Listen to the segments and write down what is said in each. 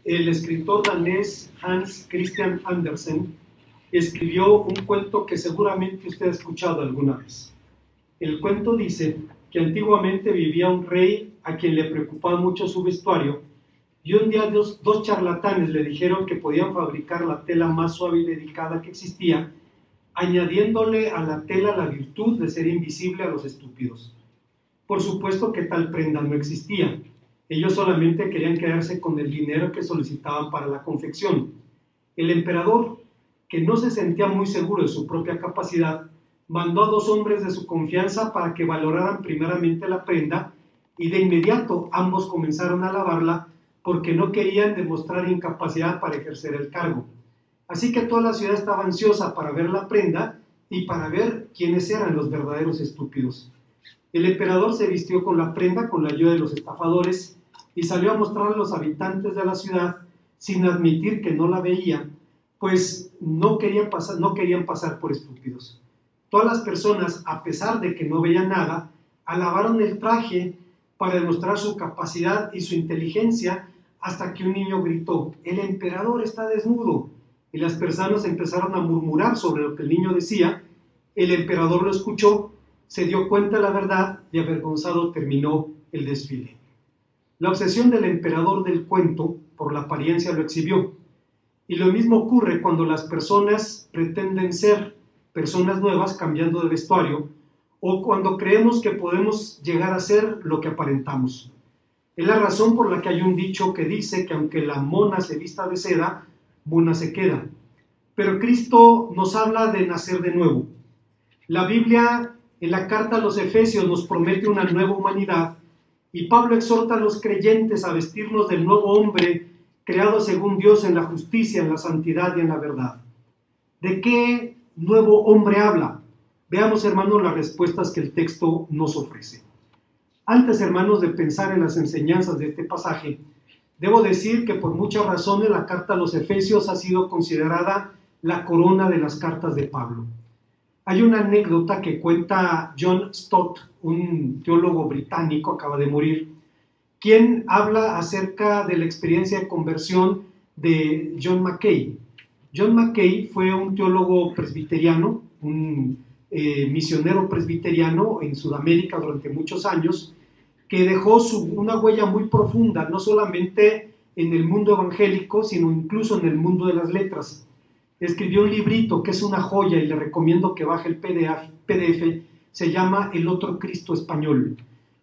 el escritor danés Hans Christian Andersen escribió un cuento que seguramente usted ha escuchado alguna vez. El cuento dice que antiguamente vivía un rey a quien le preocupaba mucho su vestuario, y un día dos charlatanes le dijeron que podían fabricar la tela más suave y delicada que existía, añadiéndole a la tela la virtud de ser invisible a los estúpidos. Por supuesto que tal prenda no existía. Ellos solamente querían quedarse con el dinero que solicitaban para la confección. El emperador, que no se sentía muy seguro de su propia capacidad, mandó a 2 hombres de su confianza para que valoraran primeramente la prenda, y de inmediato ambos comenzaron a lavarla porque no querían demostrar incapacidad para ejercer el cargo. Así que toda la ciudad estaba ansiosa para ver la prenda y para ver quiénes eran los verdaderos estúpidos. El emperador se vistió con la prenda con la ayuda de los estafadores y salió a mostrar a los habitantes de la ciudad sin admitir que no la veían, pues no querían pasar por estúpidos. Todas las personas, a pesar de que no veían nada, alabaron el traje para demostrar su capacidad y su inteligencia, hasta que un niño gritó: «El emperador está desnudo», y las personas empezaron a murmurar sobre lo que el niño decía. El emperador lo escuchó, se dio cuenta de la verdad y avergonzado terminó el desfile. La obsesión del emperador del cuento por la apariencia lo exhibió, y lo mismo ocurre cuando las personas pretenden ser personas nuevas cambiando de vestuario, o cuando creemos que podemos llegar a ser lo que aparentamos. Es la razón por la que hay un dicho que dice que aunque la mona se vista de seda, mona se queda. Pero Cristo nos habla de nacer de nuevo. La Biblia, en la carta a los Efesios, nos promete una nueva humanidad, y Pablo exhorta a los creyentes a vestirnos del nuevo hombre creado según Dios en la justicia, en la santidad y en la verdad. ¿De qué nuevo hombre habla? Veamos, hermanos, las respuestas que el texto nos ofrece. Antes, hermanos, de pensar en las enseñanzas de este pasaje, debo decir que por muchas razones la carta a los Efesios ha sido considerada la corona de las cartas de Pablo. Hay una anécdota que cuenta John Stott, un teólogo británico, acaba de morir, quien habla acerca de la experiencia de conversión de John Mackay. John Mackay fue un teólogo presbiteriano, un misionero presbiteriano en Sudamérica durante muchos años, que dejó una huella muy profunda, no solamente en el mundo evangélico, sino incluso en el mundo de las letras. Escribió un librito que es una joya y le recomiendo que baje el PDF, se llama El otro Cristo español,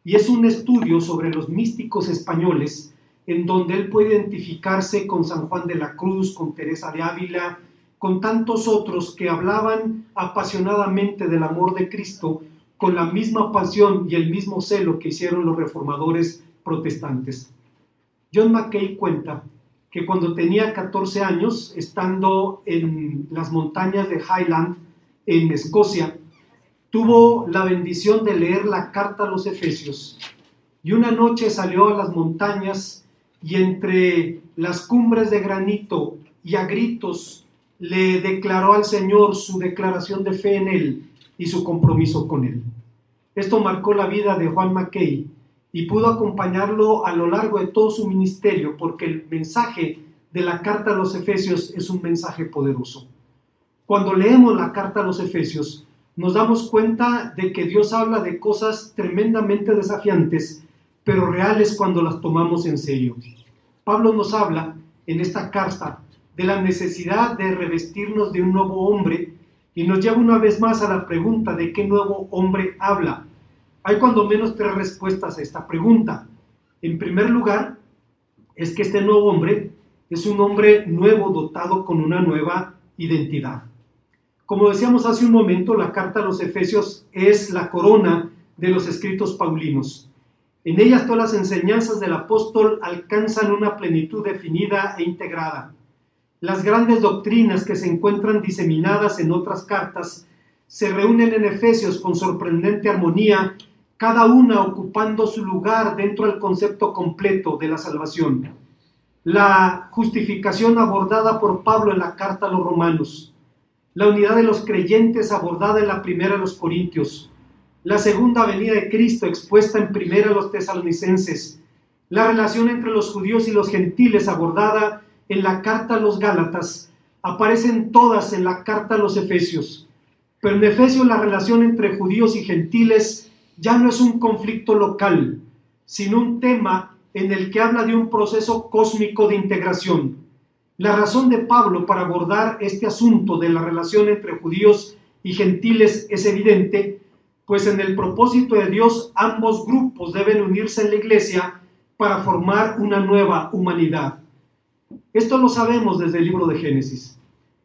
y es un estudio sobre los místicos españoles, en donde él puede identificarse con San Juan de la Cruz, con Teresa de Ávila, con tantos otros que hablaban apasionadamente del amor de Cristo, con la misma pasión y el mismo celo que hicieron los reformadores protestantes. John Mackay cuenta que cuando tenía 14 años, estando en las montañas de Highland, en Escocia, tuvo la bendición de leer la carta a los Efesios, y una noche salió a las montañas y entre las cumbres de granito y a gritos le declaró al Señor su declaración de fe en Él y su compromiso con Él. Esto marcó la vida de Juan Mackay y pudo acompañarlo a lo largo de todo su ministerio, porque el mensaje de la carta a los Efesios es un mensaje poderoso. Cuando leemos la carta a los Efesios, nos damos cuenta de que Dios habla de cosas tremendamente desafiantes, pero reales cuando las tomamos en serio. Pablo nos habla en esta carta de la necesidad de revestirnos de un nuevo hombre, y nos lleva una vez más a la pregunta de qué nuevo hombre habla. Hay cuando menos 3 respuestas a esta pregunta. En primer lugar, es que este nuevo hombre es un hombre nuevo dotado con una nueva identidad. Como decíamos hace un momento, la carta a los Efesios es la corona de los escritos paulinos. En ellas todas las enseñanzas del apóstol alcanzan una plenitud definida e integrada. Las grandes doctrinas que se encuentran diseminadas en otras cartas se reúnen en Efesios con sorprendente armonía, cada una ocupando su lugar dentro del concepto completo de la salvación. La justificación abordada por Pablo en la carta a los Romanos, la unidad de los creyentes abordada en la primera de los Corintios, la segunda venida de Cristo expuesta en primera a los Tesalonicenses, La relación entre los judíos y los gentiles abordada en la carta a los Gálatas aparecen todas en la carta a los Efesios. Pero en Efesios la relación entre judíos y gentiles ya no es un conflicto local, sino un tema en el que habla de un proceso cósmico de integración. La razón de Pablo para abordar este asunto de la relación entre judíos y gentiles es evidente, pues en el propósito de Dios ambos grupos deben unirse en la iglesia para formar una nueva humanidad. Esto lo sabemos desde el libro de Génesis.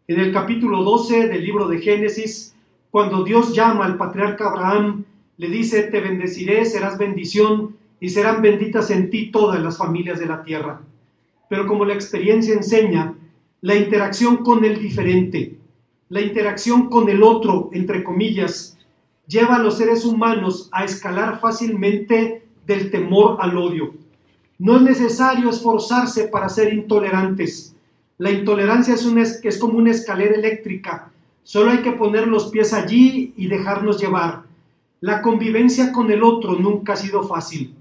En el capítulo 12 del libro de Génesis, cuando Dios llama al patriarca Abraham, le dice: te bendeciré, serás bendición, y serán benditas en ti todas las familias de la tierra. Pero como la experiencia enseña, la interacción con el diferente, la interacción con el otro, entre comillas, lleva a los seres humanos a escalar fácilmente del temor al odio. No es necesario esforzarse para ser intolerantes. La intolerancia es como una escalera eléctrica. Solo hay que poner los pies allí y dejarnos llevar. La convivencia con el otro nunca ha sido fácil.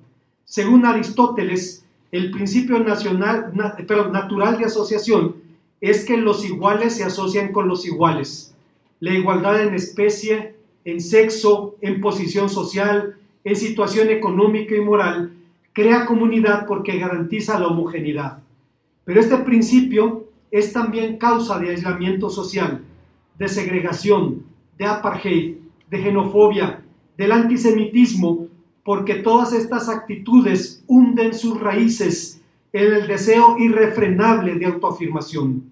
Según Aristóteles, el principio natural de asociación es que los iguales se asocian con los iguales. La igualdad en especie, en sexo, en posición social, en situación económica y moral, crea comunidad porque garantiza la homogeneidad. Pero este principio es también causa de aislamiento social, de segregación, de apartheid, de xenofobia, del antisemitismo, porque todas estas actitudes hunden sus raíces en el deseo irrefrenable de autoafirmación.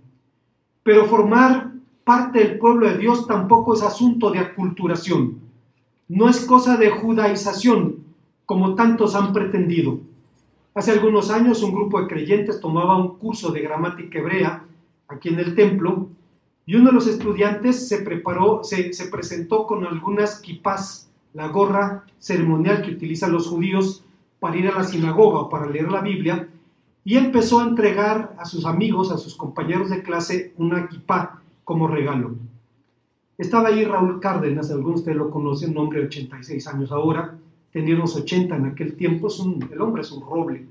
Pero formar parte del pueblo de Dios tampoco es asunto de aculturación. No es cosa de judaización, como tantos han pretendido. Hace algunos años un grupo de creyentes tomaba un curso de gramática hebrea aquí en el templo, y uno de los estudiantes se presentó con algunas kipás, la gorra ceremonial que utilizan los judíos para ir a la sinagoga o para leer la Biblia, y empezó a entregar a sus amigos, a sus compañeros de clase, una kipá como regalo. Estaba ahí Raúl Cárdenas, algunos de ustedes lo conocen, un hombre de 86 años ahora, tenía unos 80 en aquel tiempo. El hombre es un roble,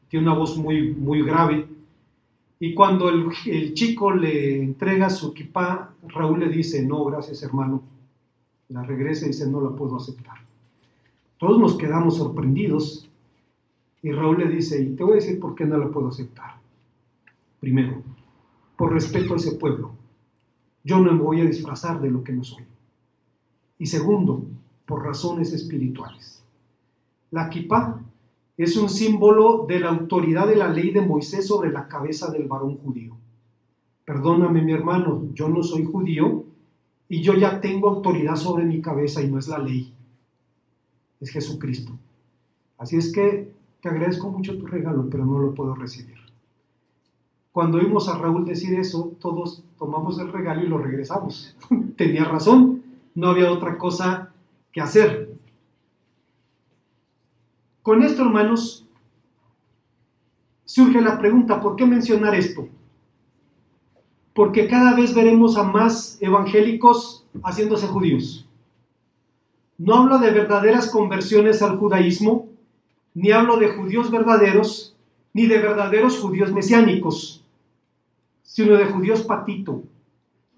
tiene una voz muy, muy grave, y cuando el chico le entrega su kipá, Raúl le dice: no, gracias hermano. La regresa y dice: no la puedo aceptar. Todos nos quedamos sorprendidos y Raúl le dice: y te voy a decir por qué no la puedo aceptar. Primero, por respeto a ese pueblo. Yo no me voy a disfrazar de lo que no soy. Y segundo, por razones espirituales. La kipá es un símbolo de la autoridad de la ley de Moisés sobre la cabeza del varón judío. Perdóname, mi hermano, yo no soy judío y yo ya tengo autoridad sobre mi cabeza, y no es la ley, es Jesucristo. Así es que te agradezco mucho tu regalo, pero no lo puedo recibir. Cuando oímos a Raúl decir eso, todos tomamos el regalo y lo regresamos. Tenía razón, no había otra cosa que hacer. Con esto, hermanos, surge la pregunta: ¿por qué mencionar esto? Porque cada vez veremos a más evangélicos haciéndose judíos. No hablo de verdaderas conversiones al judaísmo, ni hablo de judíos verdaderos, ni de verdaderos judíos mesiánicos, sino de judíos patito,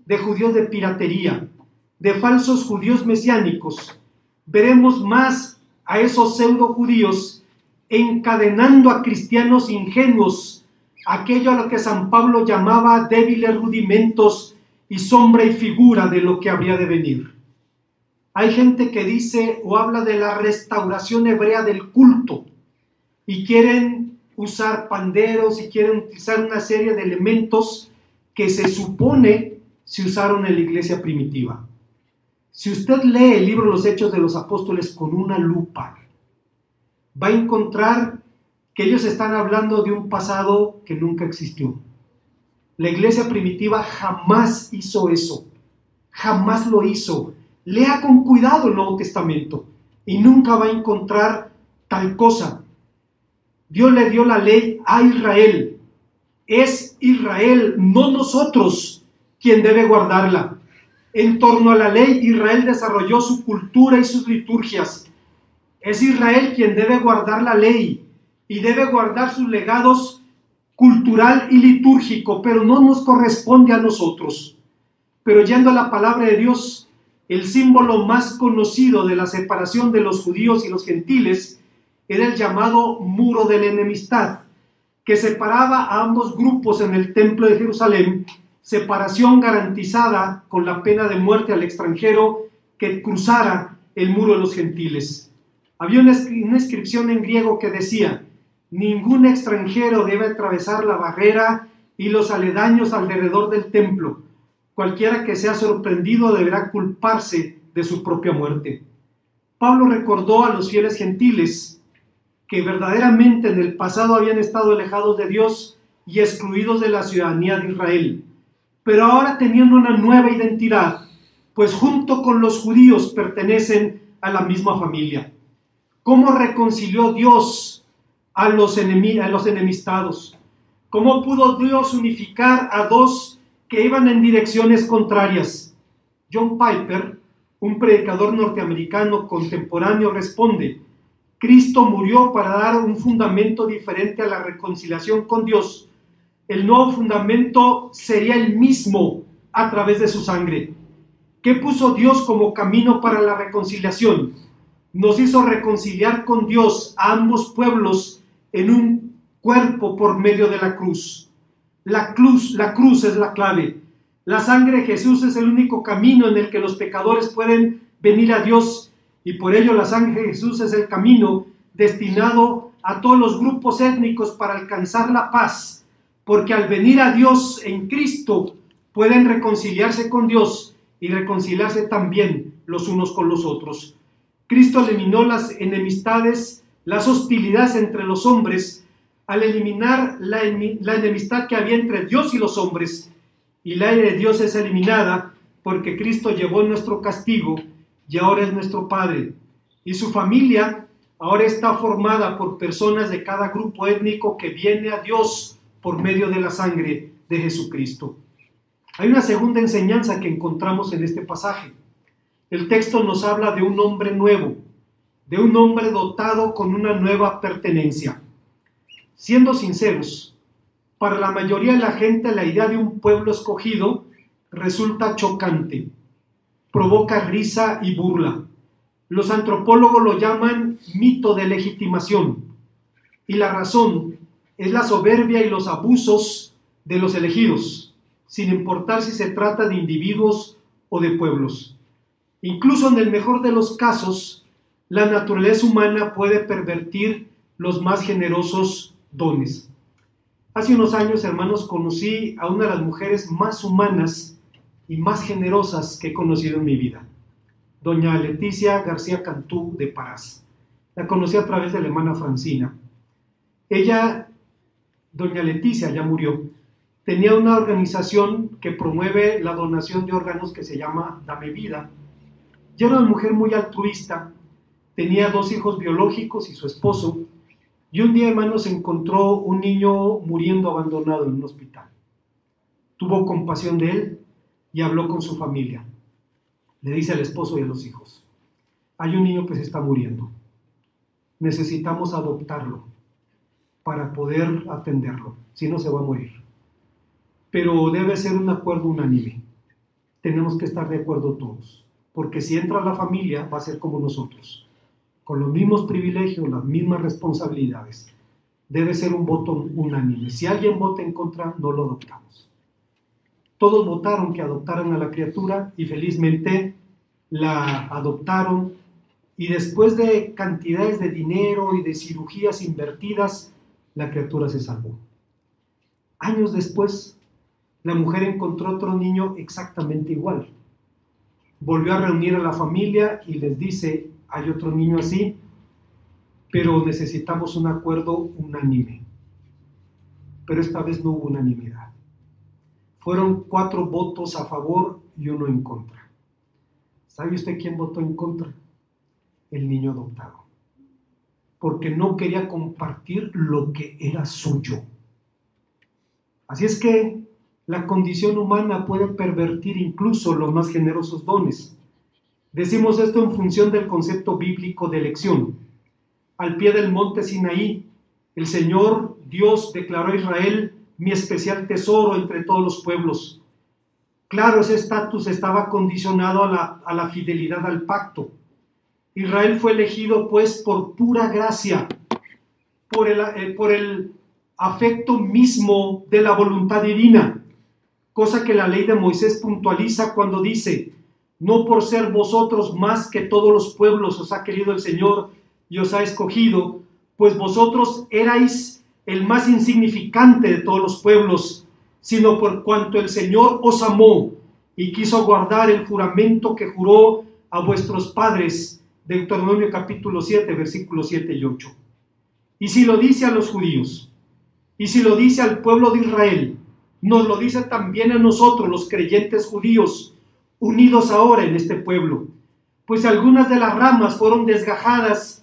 de judíos de piratería, de falsos judíos mesiánicos. Veremos más a esos pseudo judíos encadenando a cristianos ingenuos, aquello a lo que San Pablo llamaba débiles rudimentos y sombra y figura de lo que habría de venir. Hay gente que dice o habla de la restauración hebrea del culto y quieren usar panderos y quieren utilizar una serie de elementos que se supone se usaron en la iglesia primitiva. Si usted lee el libro de los Hechos de los Apóstoles con una lupa, va a encontrar que ellos están hablando de un pasado que nunca existió. La iglesia primitiva jamás hizo eso, jamás lo hizo. Lea con cuidado el Nuevo Testamento y nunca va a encontrar tal cosa. Dios le dio la ley a Israel. Es Israel, no nosotros, quien debe guardarla. En torno a la ley, Israel desarrolló su cultura y sus liturgias. Es Israel quien debe guardar la ley. y debe guardar sus legados cultural y litúrgico, pero no nos corresponde a nosotros. Pero yendo a la palabra de Dios, el símbolo más conocido de la separación de los judíos y los gentiles era el llamado muro de la enemistad, que separaba a ambos grupos en el templo de Jerusalén, separación garantizada con la pena de muerte al extranjero que cruzara el muro de los gentiles. Había una inscripción en griego que decía: ningún extranjero debe atravesar la barrera y los aledaños alrededor del templo. Cualquiera que sea sorprendido deberá culparse de su propia muerte. Pablo recordó a los fieles gentiles que verdaderamente en el pasado habían estado alejados de Dios y excluidos de la ciudadanía de Israel, pero ahora tenían una nueva identidad, pues junto con los judíos pertenecen a la misma familia. ¿Cómo reconcilió Dios a los enemistados? ¿Cómo pudo Dios unificar a dos que iban en direcciones contrarias? John Piper, un predicador norteamericano contemporáneo, responde: Cristo murió para dar un fundamento diferente a la reconciliación con Dios. El nuevo fundamento sería el mismo a través de su sangre. ¿Qué puso Dios como camino para la reconciliación? Nos hizo reconciliar con Dios a ambos pueblos en un cuerpo por medio de la cruz. La cruz es la clave. La sangre de Jesús es el único camino en el que los pecadores pueden venir a Dios, y por ello la sangre de Jesús es el camino destinado a todos los grupos étnicos para alcanzar la paz, porque al venir a Dios en Cristo pueden reconciliarse con Dios y reconciliarse también los unos con los otros. Cristo eliminó las enemistades, las hostilidades entre los hombres, al eliminar la enemistad que había entre Dios y los hombres, y la ira de Dios es eliminada porque Cristo llevó nuestro castigo y ahora es nuestro Padre. Y su familia ahora está formada por personas de cada grupo étnico que viene a Dios por medio de la sangre de Jesucristo. Hay una segunda enseñanza que encontramos en este pasaje. El texto nos habla de un hombre nuevo, de un hombre dotado con una nueva pertenencia. Siendo sinceros, para la mayoría de la gente la idea de un pueblo escogido resulta chocante, provoca risa y burla. Los antropólogos lo llaman mito de legitimación, y la razón es la soberbia y los abusos de los elegidos, sin importar si se trata de individuos o de pueblos. Incluso en el mejor de los casos, la naturaleza humana puede pervertir los más generosos dones. Hace unos años, hermanos, conocí a una de las mujeres más humanas y más generosas que he conocido en mi vida, doña Leticia García Cantú de Parás. La conocí a través de la hermana Francina. Ella, doña Leticia, ya murió, tenía una organización que promueve la donación de órganos que se llama Dame Vida. Y era una mujer muy altruista, tenía 2 hijos biológicos y su esposo, y un día, hermanos, encontró un niño muriendo abandonado en un hospital. Tuvo compasión de él y habló con su familia. Le dice al esposo y a los hijos: hay un niño que se está muriendo. Necesitamos adoptarlo para poder atenderlo, si no se va a morir. Pero debe ser un acuerdo unánime. Tenemos que estar de acuerdo todos, porque si entra la familia va a ser como nosotros, con los mismos privilegios, las mismas responsabilidades. Debe ser un voto unánime. Si alguien vota en contra, no lo adoptamos. Todos votaron que adoptaran a la criatura y felizmente la adoptaron, y después de cantidades de dinero y de cirugías invertidas, la criatura se salvó. Años después, la mujer encontró otro niño exactamente igual. Volvió a reunir a la familia y les dice: hay otro niño así, pero necesitamos un acuerdo unánime. Pero esta vez no hubo unanimidad. Fueron 4 votos a favor y 1 en contra. ¿Sabe usted quién votó en contra? El niño adoptado. Porque no quería compartir lo que era suyo. Así es que la condición humana puede pervertir incluso los más generosos dones. Decimos esto en función del concepto bíblico de elección. Al pie del monte Sinaí, El Señor Dios declaró a Israel mi especial tesoro entre todos los pueblos. Claro, ese estatus estaba condicionado a la fidelidad al pacto. Israel fue elegido pues por pura gracia, por el afecto mismo de la voluntad divina, cosa que la ley de Moisés puntualiza cuando dice: no por ser vosotros más que todos los pueblos os ha querido el Señor y os ha escogido, pues vosotros erais el más insignificante de todos los pueblos, sino por cuanto el Señor os amó y quiso guardar el juramento que juró a vuestros padres. Deuteronomio capítulo 7, versículos 7 y 8. Y si lo dice a los judíos, y si lo dice al pueblo de Israel, nos lo dice también a nosotros, los creyentes judíos, unidos ahora en este pueblo. Pues algunas de las ramas fueron desgajadas,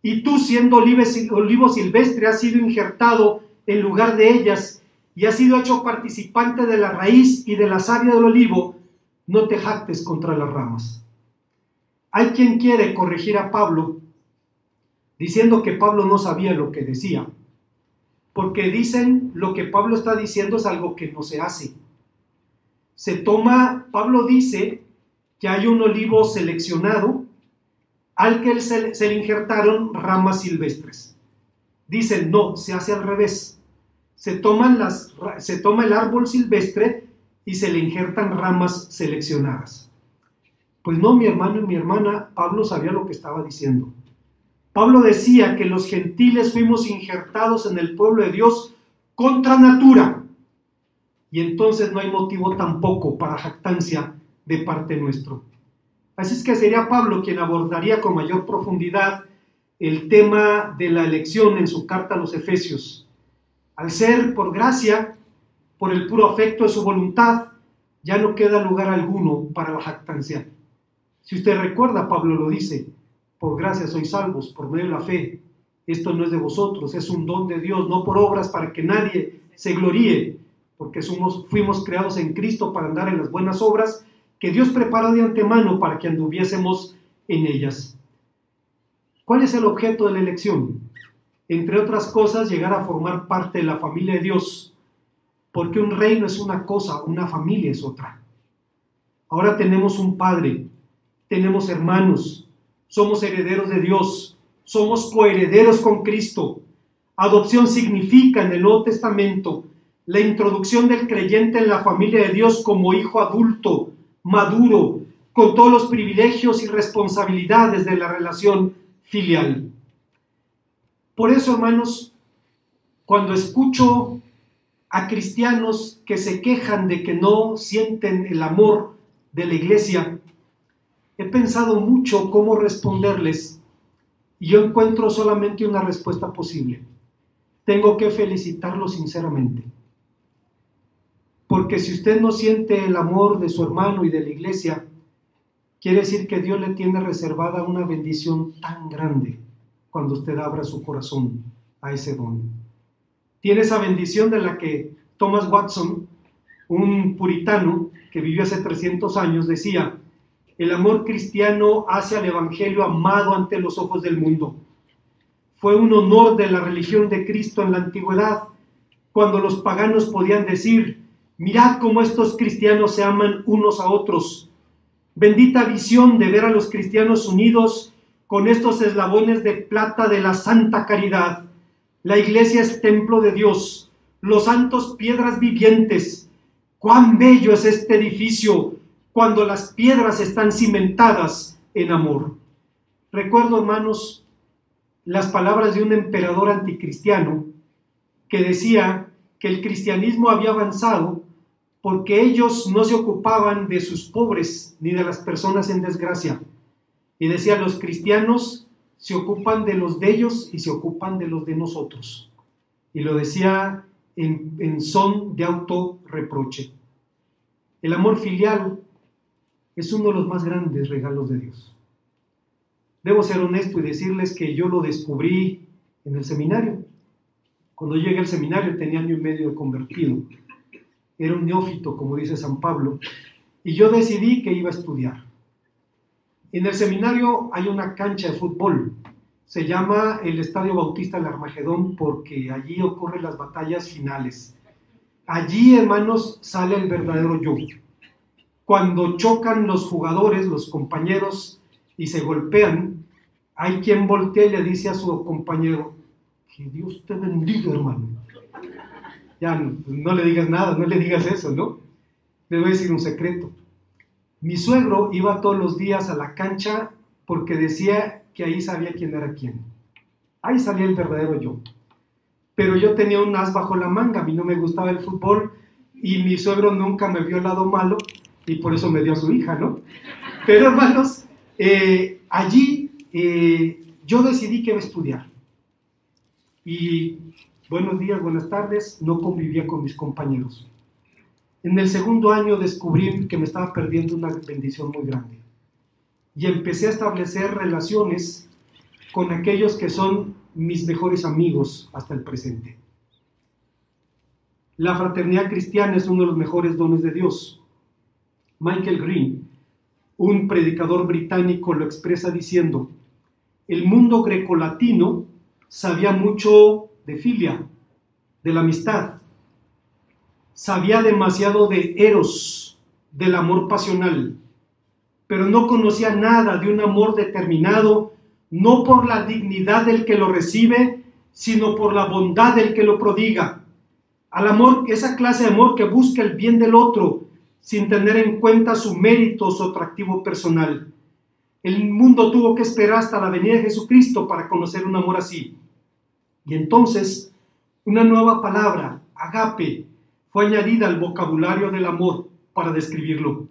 y tú, siendo olivo silvestre, has sido injertado en lugar de ellas, y has sido hecho participante de la raíz y de la savia del olivo. No te jactes contra las ramas. Hay quien quiere corregir a Pablo, diciendo que Pablo no sabía lo que decía, porque dicen lo que Pablo está diciendo es algo que no se hace. Pablo dice que hay un olivo seleccionado al que se le injertaron ramas silvestres. Dicen, no, se hace al revés. Se toma el árbol silvestre y se le injertan ramas seleccionadas. Pues no, mi hermano y mi hermana, Pablo sabía lo que estaba diciendo. Pablo decía que los gentiles fuimos injertados en el pueblo de Dios contra natura. Y entonces no hay motivo tampoco para jactancia de parte nuestro. Así es que sería Pablo quien abordaría con mayor profundidad el tema de la elección en su carta a los Efesios. Al ser por gracia, por el puro afecto de su voluntad, ya no queda lugar alguno para la jactancia. Si usted recuerda, Pablo lo dice: por gracia sois salvos, por medio de la fe. Esto no es de vosotros, es un don de Dios, no por obras para que nadie se gloríe, porque fuimos creados en Cristo para andar en las buenas obras que Dios preparó de antemano para que anduviésemos en ellas. ¿Cuál es el objeto de la elección? Entre otras cosas, llegar a formar parte de la familia de Dios, porque un reino es una cosa, una familia es otra. Ahora tenemos un Padre, tenemos hermanos, somos herederos de Dios, somos coherederos con Cristo. Adopción significa en el Nuevo Testamento la introducción del creyente en la familia de Dios como hijo adulto, maduro, con todos los privilegios y responsabilidades de la relación filial. Por eso, hermanos, cuando escucho a cristianos que se quejan de que no sienten el amor de la iglesia, he pensado mucho cómo responderles y yo encuentro solamente una respuesta posible. Tengo que felicitarlo sinceramente. Porque si usted no siente el amor de su hermano y de la iglesia, quiere decir que Dios le tiene reservada una bendición tan grande cuando usted abra su corazón a ese don. Tiene esa bendición de la que Thomas Watson, un puritano que vivió hace 300 años, decía: el amor cristiano hace al evangelio amado ante los ojos del mundo. Fue un honor de la religión de Cristo en la antigüedad, cuando los paganos podían decir: mirad cómo estos cristianos se aman unos a otros. Bendita visión de ver a los cristianos unidos con estos eslabones de plata de la santa caridad. La iglesia es templo de Dios, los santos piedras vivientes. Cuán bello es este edificio cuando las piedras están cimentadas en amor. Recuerdo, hermanos, las palabras de un emperador anticristiano que decía que el cristianismo había avanzado porque ellos no se ocupaban de sus pobres ni de las personas en desgracia. Y decía: los cristianos se ocupan de los de ellos y se ocupan de los de nosotros. Y lo decía en son de autorreproche. El amor filial es uno de los más grandes regalos de Dios. Debo ser honesto y decirles que yo lo descubrí en el seminario. Cuando llegué al seminario tenía 1 año y medio de convertido. Era un neófito, como dice San Pablo, y yo decidí que iba a estudiar. En el seminario hay una cancha de fútbol. se llama el Estadio Bautista del Armagedón porque allí ocurren las batallas finales. Allí, hermanos, sale el verdadero yo. Cuando chocan los jugadores, los compañeros, y se golpean, hay quien voltea y le dice a su compañero: que Dios te bendiga, hermano. Ya no le digas nada, no le digas eso, ¿no? Le voy a decir un secreto. Mi suegro iba todos los días a la cancha porque decía que ahí sabía quién era quién. Ahí salía el verdadero yo. Pero yo tenía un as bajo la manga, a mí no me gustaba el fútbol y mi suegro nunca me vio el lado malo y por eso me dio a su hija, ¿no? Pero hermanos, allí yo decidí que iba a estudiar. Y buenos días, buenas tardes, no convivía con mis compañeros. En el segundo año descubrí que me estaba perdiendo una bendición muy grande. Y empecé a establecer relaciones con aquellos que son mis mejores amigos hasta el presente. La fraternidad cristiana es uno de los mejores dones de Dios. Michael Green, un predicador británico, lo expresa diciendo: el mundo grecolatino sabía mucho de filia, de la amistad, sabía demasiado de eros, del amor pasional, pero no conocía nada de un amor determinado, no por la dignidad del que lo recibe, sino por la bondad del que lo prodiga. Al amor, esa clase de amor que busca el bien del otro, sin tener en cuenta su mérito, su atractivo personal. El mundo tuvo que esperar hasta la venida de Jesucristo para conocer un amor así. Y entonces, una nueva palabra, agape, fue añadida al vocabulario del amor para describirlo.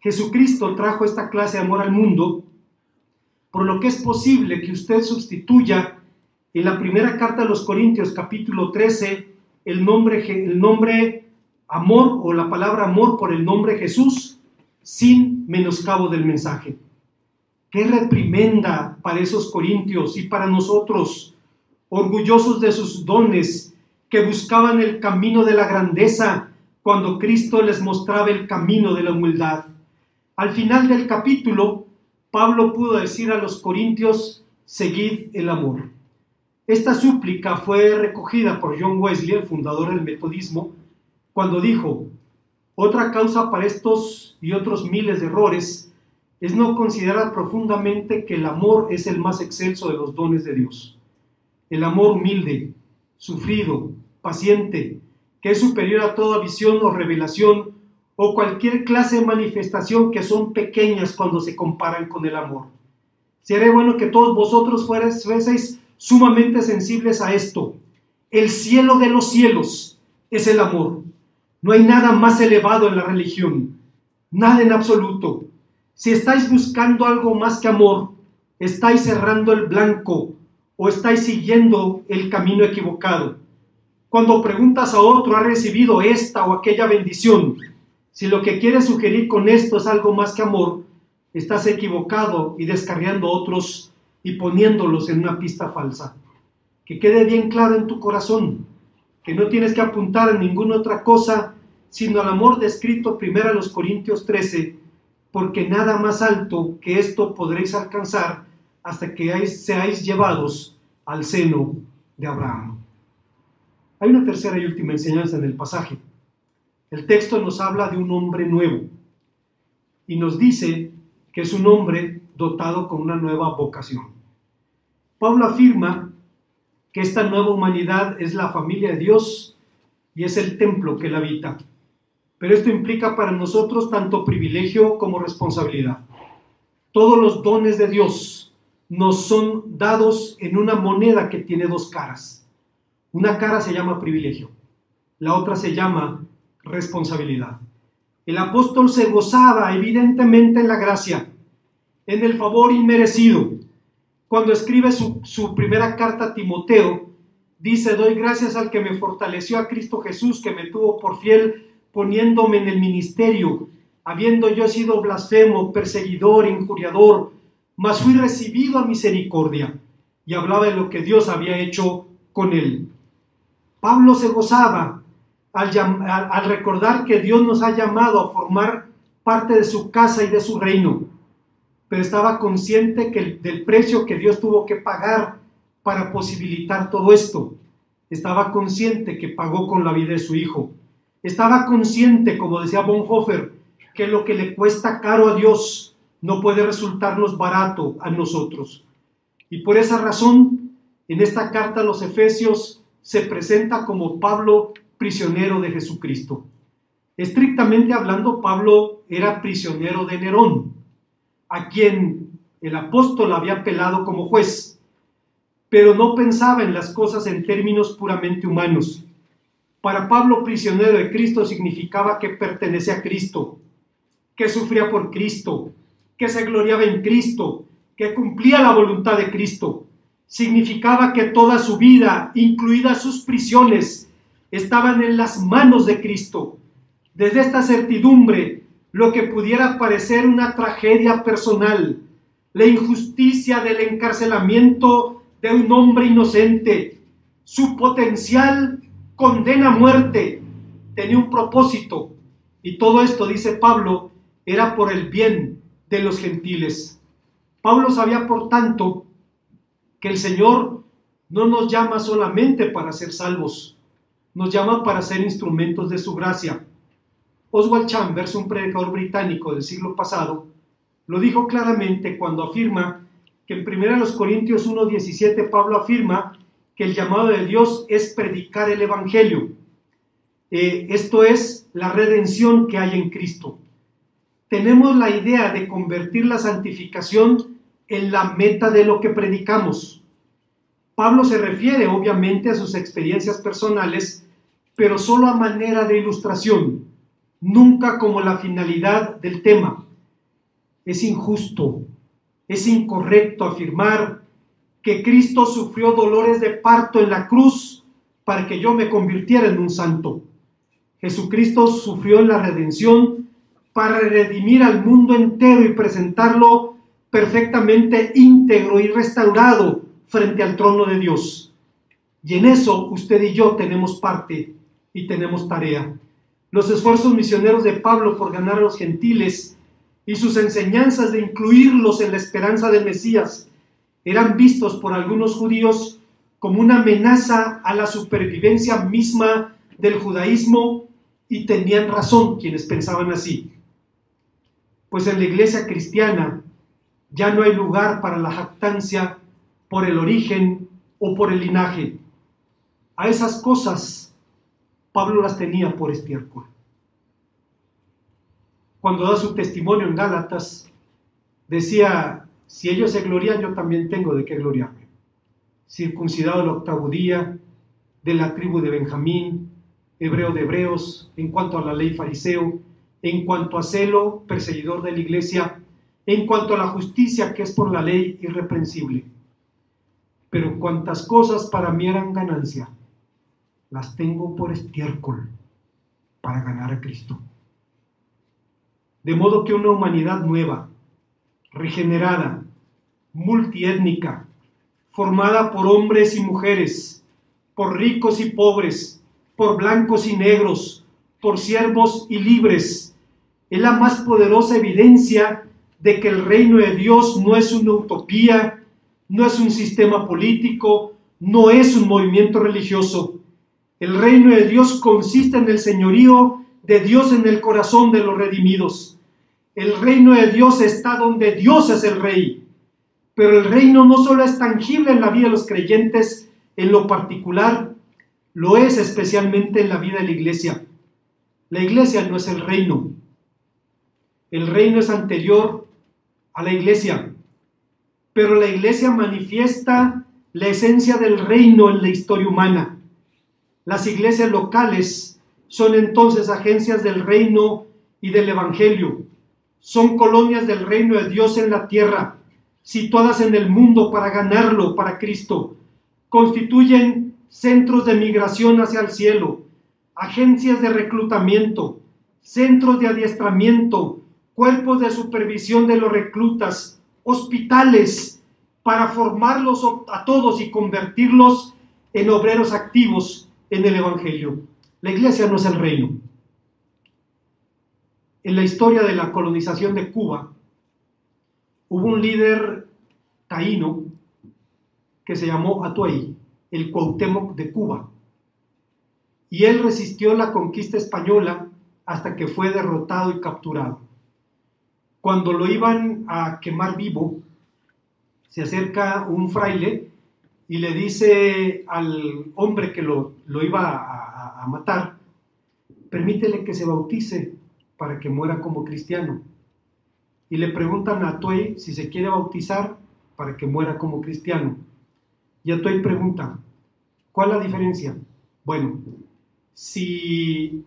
Jesucristo trajo esta clase de amor al mundo, por lo que es posible que usted sustituya en la primera carta de los Corintios, capítulo 13, el nombre amor o la palabra amor por el nombre Jesús, sin menoscabo del mensaje. ¡Qué reprimenda para esos corintios y para nosotros, orgullosos de sus dones, que buscaban el camino de la grandeza cuando Cristo les mostraba el camino de la humildad! Al final del capítulo, Pablo pudo decir a los corintios: seguid el amor. Esta súplica fue recogida por John Wesley, el fundador del metodismo, cuando dijo: otra causa para estos y otros miles de errores es no considerar profundamente que el amor es el más excelso de los dones de Dios. El amor humilde, sufrido, paciente, que es superior a toda visión o revelación o cualquier clase de manifestación que son pequeñas cuando se comparan con el amor. Sería bueno que todos vosotros fueseis sumamente sensibles a esto. El cielo de los cielos es el amor. No hay nada más elevado en la religión, nada en absoluto. Si estáis buscando algo más que amor, estáis cerrando el blanco o estáis siguiendo el camino equivocado. Cuando preguntas a otro: ¿ha recibido esta o aquella bendición? Si lo que quieres sugerir con esto es algo más que amor, estás equivocado y descarriando a otros y poniéndolos en una pista falsa. Que quede bien claro en tu corazón que no tienes que apuntar a ninguna otra cosa sino al amor descrito primero a los Corintios 13, porque nada más alto que esto podréis alcanzar hasta que seáis llevados al seno de Abraham. Hay una tercera y última enseñanza en el pasaje. El texto nos habla de un hombre nuevo y nos dice que es un hombre dotado con una nueva vocación. Pablo afirma que esta nueva humanidad es la familia de Dios y es el templo que él habita. Pero esto implica para nosotros tanto privilegio como responsabilidad. Todos los dones de Dios nos son dados en una moneda que tiene dos caras. Una cara se llama privilegio, la otra se llama responsabilidad. El apóstol se gozaba evidentemente en la gracia, en el favor inmerecido. Cuando escribe su primera carta a Timoteo, dice: doy gracias al que me fortaleció, a Cristo Jesús, que me tuvo por fiel, poniéndome en el ministerio, habiendo yo sido blasfemo, perseguidor, injuriador, mas fui recibido a misericordia. Y hablaba de lo que Dios había hecho con él. Pablo se gozaba al recordar que Dios nos ha llamado a formar parte de su casa y de su reino. pero estaba consciente del precio que Dios tuvo que pagar para posibilitar todo esto. Estaba consciente que pagó con la vida de su hijo. Estaba consciente, como decía Bonhoeffer, que lo que le cuesta caro a Dios no puede resultarnos barato a nosotros. Y por esa razón, en esta carta a los Efesios se presenta como Pablo, prisionero de Jesucristo. Estrictamente hablando, Pablo era prisionero de Nerón, a quien el apóstol había apelado como juez, pero no pensaba en las cosas en términos puramente humanos. Para Pablo, prisionero de Cristo significaba que pertenece a Cristo, que sufría por Cristo, que se gloriaba en Cristo, que cumplía la voluntad de Cristo. Significaba que toda su vida, incluidas sus prisiones, estaban en las manos de Cristo. Desde esta certidumbre, lo que pudiera parecer una tragedia personal, la injusticia del encarcelamiento de un hombre inocente, su potencial condena a muerte, tenía un propósito, y todo esto, dice Pablo, era por el bien de los gentiles. Pablo sabía, por tanto, que el Señor no nos llama solamente para ser salvos, nos llama para ser instrumentos de su gracia. Oswald Chambers, un predicador británico del siglo pasado, lo dijo claramente cuando afirma que en 1 Corintios 1:17 Pablo afirma que el llamado de Dios es predicar el Evangelio. Esto es la redención que hay en Cristo. Tenemos la idea de convertir la santificación en la meta de lo que predicamos. Pablo se refiere obviamente a sus experiencias personales, pero solo a manera de ilustración, nunca como la finalidad del tema. Es injusto, es incorrecto afirmar que Cristo sufrió dolores de parto en la cruz para que yo me convirtiera en un santo. Jesucristo sufrió en la redención para redimir al mundo entero y presentarlo perfectamente íntegro y restaurado frente al trono de Dios. Y en eso usted y yo tenemos parte y tenemos tarea. Los esfuerzos misioneros de Pablo por ganar a los gentiles y sus enseñanzas de incluirlos en la esperanza del Mesías eran vistos por algunos judíos como una amenaza a la supervivencia misma del judaísmo, y tenían razón quienes pensaban así. Pues en la iglesia cristiana ya no hay lugar para la jactancia por el origen o por el linaje. A esas cosas Pablo las tenía por estiércol. Cuando da su testimonio en Gálatas, decía: si ellos se glorian, yo también tengo de qué gloriarme. Circuncidado el 8º día, de la tribu de Benjamín, hebreo de hebreos, en cuanto a la ley fariseo, en cuanto a celo, perseguidor de la iglesia, en cuanto a la justicia que es por la ley, irreprensible. Pero cuantas cosas para mí eran ganancia, las tengo por estiércol para ganar a Cristo. De modo que una humanidad nueva, regenerada, multiétnica, formada por hombres y mujeres, por ricos y pobres, por blancos y negros, por siervos y libres, es la más poderosa evidencia de que el reino de Dios no es una utopía, no es un sistema político, no es un movimiento religioso. El reino de Dios consiste en el señorío de Dios en el corazón de los redimidos. El reino de Dios está donde Dios es el rey. Pero el reino no solo es tangible en la vida de los creyentes en lo particular, lo es especialmente en la vida de la iglesia. La iglesia no es el reino. El reino es anterior a la iglesia, pero la iglesia manifiesta la esencia del reino en la historia humana. Las iglesias locales son entonces agencias del reino y del evangelio. Son colonias del reino de Dios en la tierra, situadas en el mundo para ganarlo para Cristo. Constituyen centros de migración hacia el cielo, agencias de reclutamiento, centros de adiestramiento, cuerpos de supervisión de los reclutas, hospitales para formarlos a todos y convertirlos en obreros activos en el evangelio. La iglesia no es el reino. En la historia de la colonización de Cuba, hubo un líder taíno que se llamó Atuey, el Cuauhtémoc de Cuba, y él resistió la conquista española hasta que fue derrotado y capturado. Cuando lo iban a quemar vivo, se acerca un fraile y le dice al hombre que lo iba a matar: permítele que se bautice para que muera como cristiano. Y le preguntan a Atuey si se quiere bautizar para que muera como cristiano. Y Atuey pregunta: ¿cuál es la diferencia? Bueno, si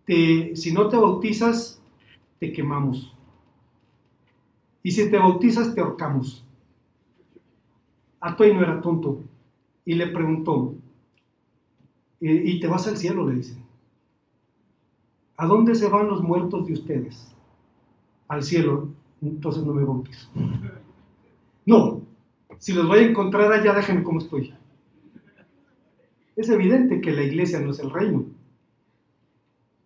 no te bautizas, te quemamos. Y si te bautizas, te ahorcamos. Atuey no era tonto y le preguntó: ¿y te vas al cielo?, le dice. ¿A dónde se van los muertos de ustedes? Al cielo. Entonces no me bautizo. No, si los voy a encontrar allá, déjenme como estoy. Es evidente que la iglesia no es el reino,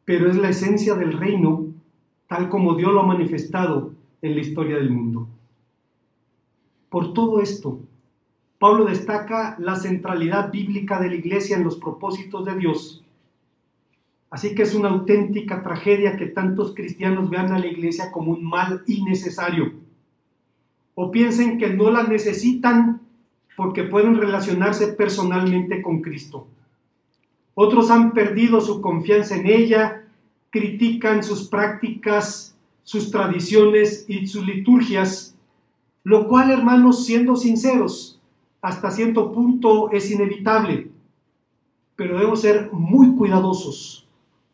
pero es la esencia del reino tal como Dios lo ha manifestado en la historia del mundo. Por todo esto, Pablo destaca la centralidad bíblica de la iglesia en los propósitos de Dios. Así que es una auténtica tragedia que tantos cristianos vean a la iglesia como un mal innecesario, o piensen que no la necesitan porque pueden relacionarse personalmente con Cristo. Otros han perdido su confianza en ella, critican sus prácticas, sus tradiciones y sus liturgias, lo cual, hermanos, siendo sinceros, hasta cierto punto es inevitable, pero debemos ser muy cuidadosos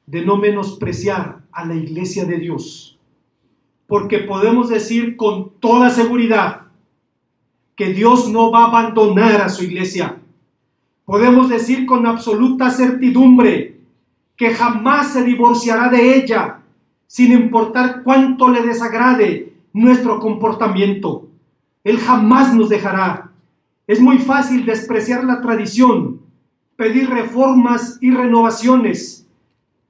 de no menospreciar a la iglesia de Dios, porque podemos decir con toda seguridad que Dios no va a abandonar a su iglesia. Podemos decir con absoluta certidumbre que jamás se divorciará de ella, sin importar cuánto le desagrade nuestro comportamiento. Él jamás nos dejará. Es muy fácil despreciar la tradición, pedir reformas y renovaciones,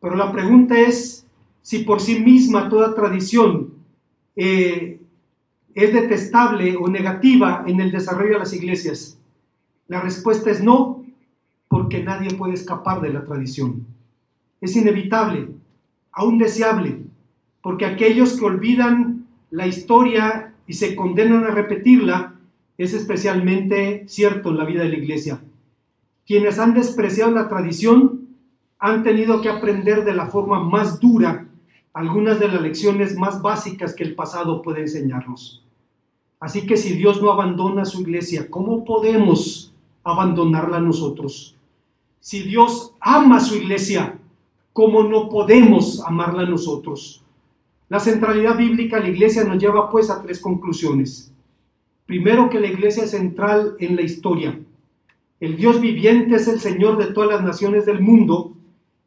pero la pregunta es si por sí misma toda tradición es detestable o negativa en el desarrollo de las iglesias. La respuesta es no, porque nadie puede escapar de la tradición. Es inevitable, aún deseable, porque aquellos que olvidan la historia y se condenan a repetirla, es especialmente cierto en la vida de la iglesia. Quienes han despreciado la tradición han tenido que aprender de la forma más dura algunas de las lecciones más básicas que el pasado puede enseñarnos. Así que si Dios no abandona su iglesia, ¿cómo podemos abandonarla nosotros? Si Dios ama a su iglesia, ¿cómo no podemos amarla nosotros? La centralidad bíblica de la iglesia nos lleva pues a tres conclusiones. Primero, que la iglesia es central en la historia. El Dios viviente es el Señor de todas las naciones del mundo,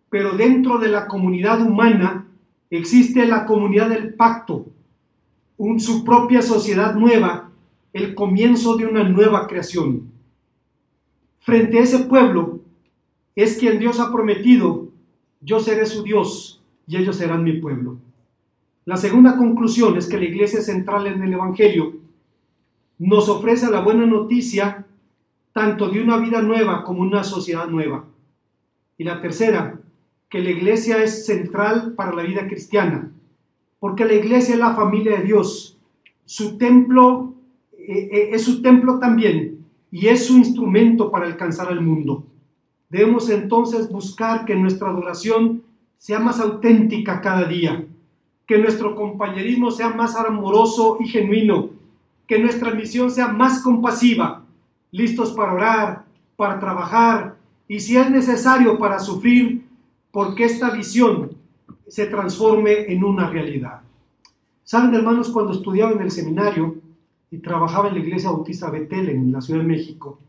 pero dentro de la comunidad humana existe la comunidad del pacto, su propia sociedad nueva, el comienzo de una nueva creación. Frente a ese pueblo es quien Dios ha prometido: yo seré su Dios y ellos serán mi pueblo. La segunda conclusión es que la iglesia central en el Evangelio nos ofrece la buena noticia tanto de una vida nueva como una sociedad nueva. Y la tercera, que la iglesia es central para la vida cristiana, porque la iglesia es la familia de Dios, su templo es su templo también, y es su instrumento para alcanzar al mundo. Debemos entonces buscar que nuestra adoración sea más auténtica cada día, que nuestro compañerismo sea más amoroso y genuino, que nuestra misión sea más compasiva, listos para orar, para trabajar y si es necesario para sufrir, porque esta visión se transforme en una realidad. Saben, hermanos, cuando estudiaba en el seminario y trabajaba en la iglesia bautista Betel en la Ciudad de México,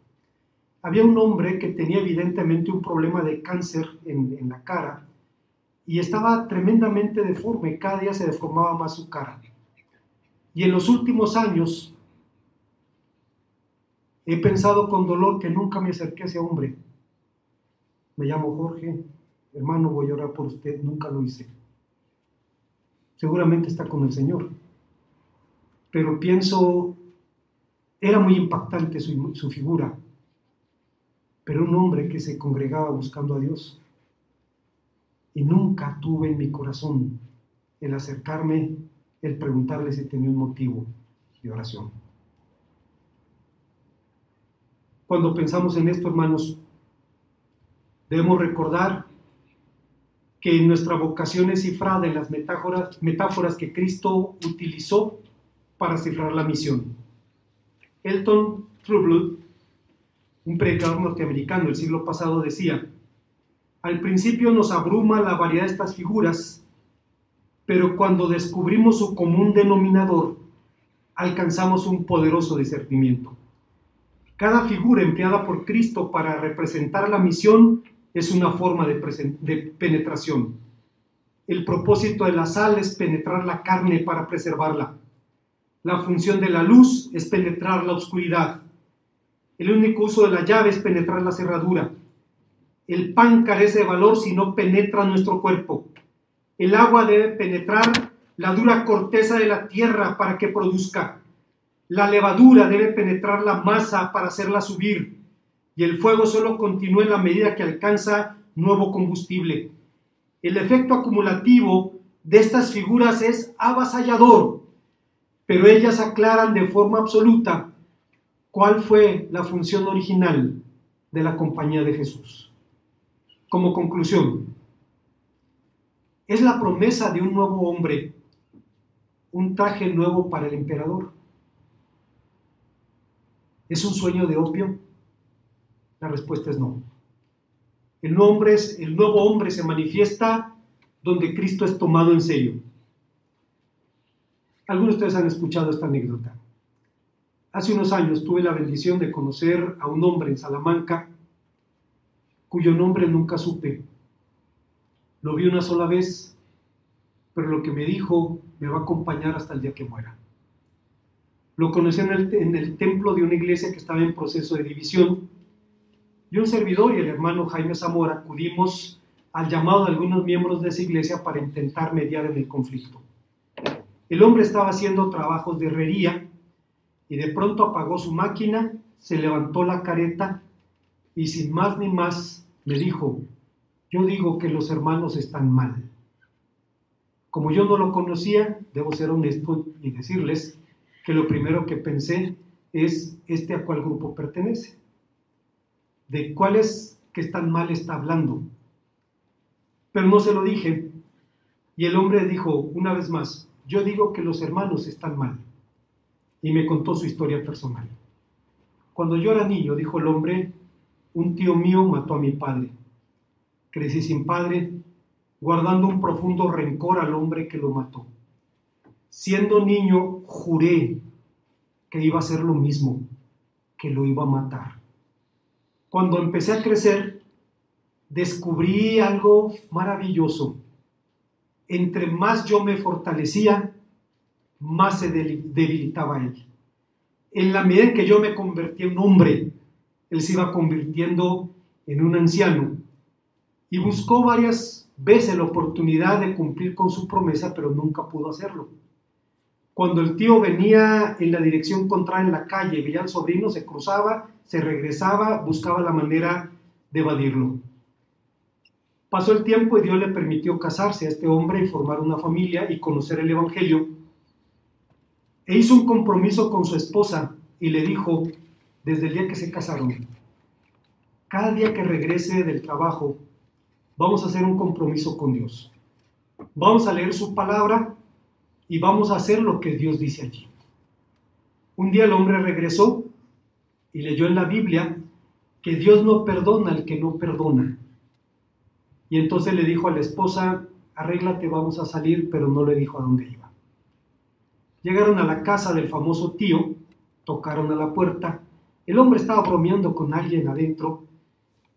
había un hombre que tenía evidentemente un problema de cáncer en la cara y estaba tremendamente deforme, cada día se deformaba más su cara. Y en los últimos años he pensado con dolor que nunca me acerqué a ese hombre. Me llamo Jorge, hermano, voy a orar por usted, nunca lo hice. Seguramente está con el Señor. pero pienso, era muy impactante su figura, pero un hombre que se congregaba buscando a Dios. Y nunca tuve en mi corazón el acercarme, el preguntarle si tenía un motivo de oración. Cuando pensamos en esto, hermanos, debemos recordar que nuestra vocación es cifrada en las metáforas que Cristo utilizó para cifrar la misión. Elton Trueblood, un predicador norteamericano del siglo pasado, decía: al principio nos abruma la variedad de estas figuras, pero cuando descubrimos su común denominador, alcanzamos un poderoso discernimiento. Cada figura empleada por Cristo para representar la misión es una forma de penetración. El propósito de la sal es penetrar la carne para preservarla. La función de la luz es penetrar la oscuridad. El único uso de la llave es penetrar la cerradura. El pan carece de valor si no penetra nuestro cuerpo. El agua debe penetrar la dura corteza de la tierra para que produzca. La levadura debe penetrar la masa para hacerla subir. Y el fuego solo continúa en la medida que alcanza nuevo combustible. El efecto acumulativo de estas figuras es avasallador, pero ellas aclaran de forma absoluta cuál fue la función original de la compañía de Jesús. Como conclusión, es la promesa de un nuevo hombre, un traje nuevo para el emperador. ¿Es un sueño de opio? La respuesta es no. El nuevo hombre se manifiesta donde Cristo es tomado en serio. Algunos de ustedes han escuchado esta anécdota. Hace unos años tuve la bendición de conocer a un hombre en Salamanca cuyo nombre nunca supe. Lo vi una sola vez, pero lo que me dijo me va a acompañar hasta el día que muera. Lo conocí en el templo de una iglesia que estaba en proceso de división. Y un servidor y el hermano Jaime Zamora acudimos al llamado de algunos miembros de esa iglesia para intentar mediar en el conflicto. El hombre estaba haciendo trabajos de herrería y de pronto apagó su máquina, se levantó la careta y sin más ni más me dijo: yo digo que los hermanos están mal. Como yo no lo conocía, debo ser honesto y decirles que lo primero que pensé es a cuál grupo pertenece. ¿De cuáles que están mal está hablando? Pero no se lo dije. Y el hombre dijo una vez más: yo digo que los hermanos están mal. Y me contó su historia personal. Cuando yo era niño, dijo el hombre, un tío mío mató a mi padre. Crecí sin padre, guardando un profundo rencor al hombre que lo mató. Siendo niño, juré que iba a hacer lo mismo, que lo iba a matar. Cuando empecé a crecer, descubrí algo maravilloso. Entre más yo me fortalecía, más se debilitaba él. En la medida en que yo me convertí en hombre, él se iba convirtiendo en un anciano. Y buscó varias veces la oportunidad de cumplir con su promesa, pero nunca pudo hacerlo. Cuando el tío venía en la dirección contraria en la calle, veía al sobrino, se cruzaba, se regresaba, buscaba la manera de evadirlo. Pasó el tiempo y Dios le permitió casarse a este hombre y formar una familia y conocer el Evangelio. E hizo un compromiso con su esposa y le dijo, desde el día que se casaron: cada día que regrese del trabajo, vamos a hacer un compromiso con Dios. Vamos a leer su palabra y vamos a hacer lo que Dios dice allí. Un día el hombre regresó y leyó en la Biblia que Dios no perdona al que no perdona. Y entonces le dijo a la esposa: arréglate, vamos a salir, pero no le dijo a dónde iba. Llegaron a la casa del famoso tío, tocaron a la puerta, el hombre estaba bromeando con alguien adentro,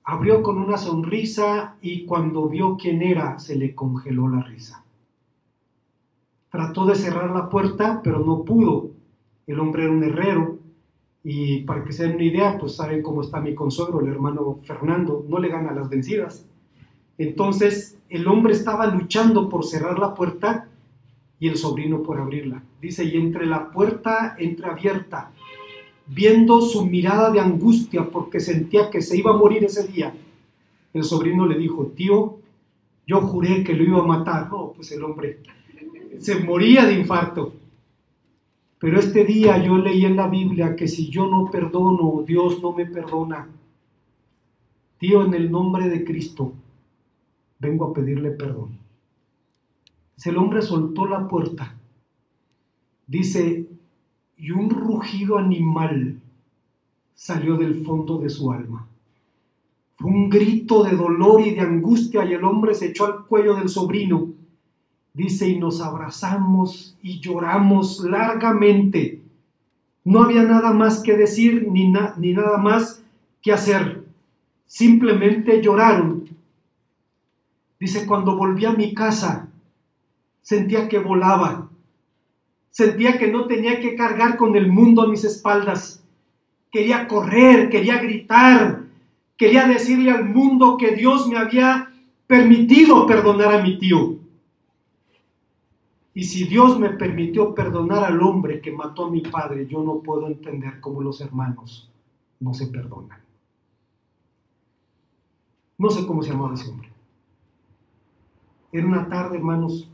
abrió con una sonrisa y cuando vio quién era, se le congeló la risa. Trató de cerrar la puerta, pero no pudo. El hombre era un herrero y para que se den una idea, pues saben cómo está mi consuegro, el hermano Fernando, no le gana las vencidas. Entonces el hombre estaba luchando por cerrar la puerta y el sobrino por abrirla. Dice, y entre la puerta entreabierta, viendo su mirada de angustia porque sentía que se iba a morir ese día, el sobrino le dijo, tío, yo juré que lo iba a matar. No, pues el hombre se moría de infarto. Pero este día yo leí en la Biblia que si yo no perdono, Dios no me perdona. Tío, en el nombre de Cristo, vengo a pedirle perdón. El hombre soltó la puerta. Dice, y un rugido animal salió del fondo de su alma. Fue un grito de dolor y de angustia, y el hombre se echó al cuello del sobrino. Dice, y nos abrazamos y lloramos largamente. No había nada más que decir, ni nada más que hacer. Simplemente lloraron. Dice, cuando volví a mi casa, sentía que volaba. Sentía que no tenía que cargar con el mundo a mis espaldas. Quería correr, quería gritar, quería decirle al mundo que Dios me había permitido perdonar a mi tío. Y si Dios me permitió perdonar al hombre que mató a mi padre, yo no puedo entender cómo los hermanos no se perdonan. No sé cómo se llamaba ese hombre. Era una tarde, hermanos,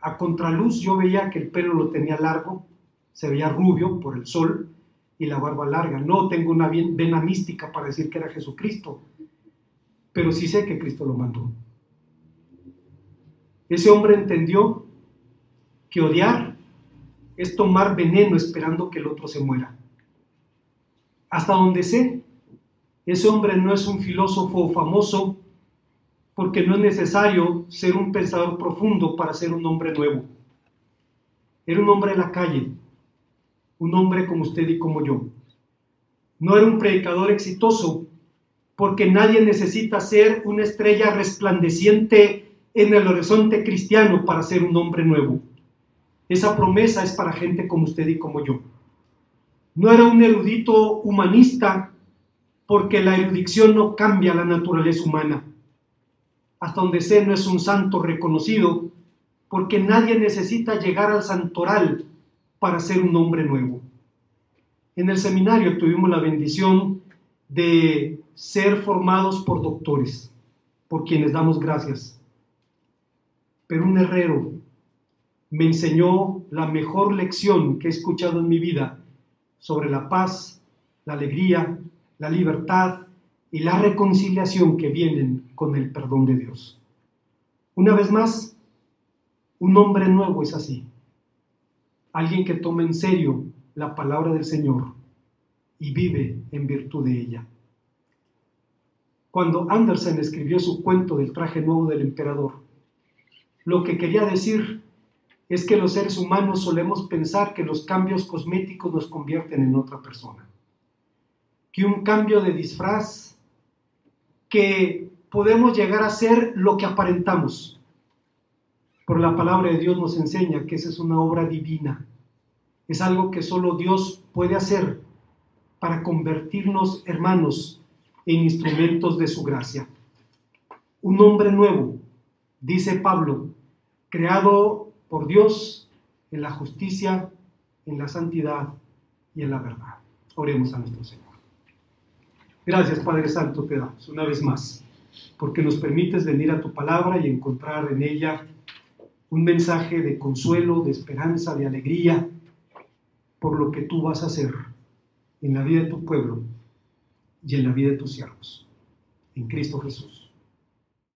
a contraluz yo veía que el pelo lo tenía largo, se veía rubio por el sol y la barba larga. No tengo una vena mística para decir que era Jesucristo, pero sí sé que Cristo lo mandó. Ese hombre entendió que odiar es tomar veneno esperando que el otro se muera. Hasta donde sé, ese hombre no es un filósofo famoso, porque no es necesario ser un pensador profundo para ser un hombre nuevo. Era un hombre de la calle, un hombre como usted y como yo. No era un predicador exitoso, porque nadie necesita ser una estrella resplandeciente en el horizonte cristiano para ser un hombre nuevo. Esa promesa es para gente como usted y como yo. No era un erudito humanista, porque la erudición no cambia la naturaleza humana. Hasta donde sé, no es un santo reconocido, porque nadie necesita llegar al santoral para ser un hombre nuevo. En el seminario tuvimos la bendición de ser formados por doctores, por quienes damos gracias. Pero un herrero me enseñó la mejor lección que he escuchado en mi vida sobre la paz, la alegría, la libertad y la reconciliación que vienen con el perdón de Dios. Una vez más, un hombre nuevo es así. Alguien que toma en serio la palabra del Señor y vive en virtud de ella. Cuando Andersen escribió su cuento del traje nuevo del emperador, lo que quería decir es que los seres humanos solemos pensar que los cambios cosméticos nos convierten en otra persona. Que un cambio de disfraz, que podemos llegar a ser lo que aparentamos. Pero la palabra de Dios nos enseña que esa es una obra divina. Es algo que solo Dios puede hacer para convertirnos, hermanos, en instrumentos de su gracia. Un hombre nuevo, dice Pablo, creado por Dios en la justicia, en la santidad y en la verdad. Oremos a nuestro Señor. Gracias, Padre Santo, te damos una vez más, porque nos permites venir a tu palabra y encontrar en ella un mensaje de consuelo, de esperanza, de alegría, por lo que tú vas a hacer en la vida de tu pueblo y en la vida de tus siervos. En Cristo Jesús.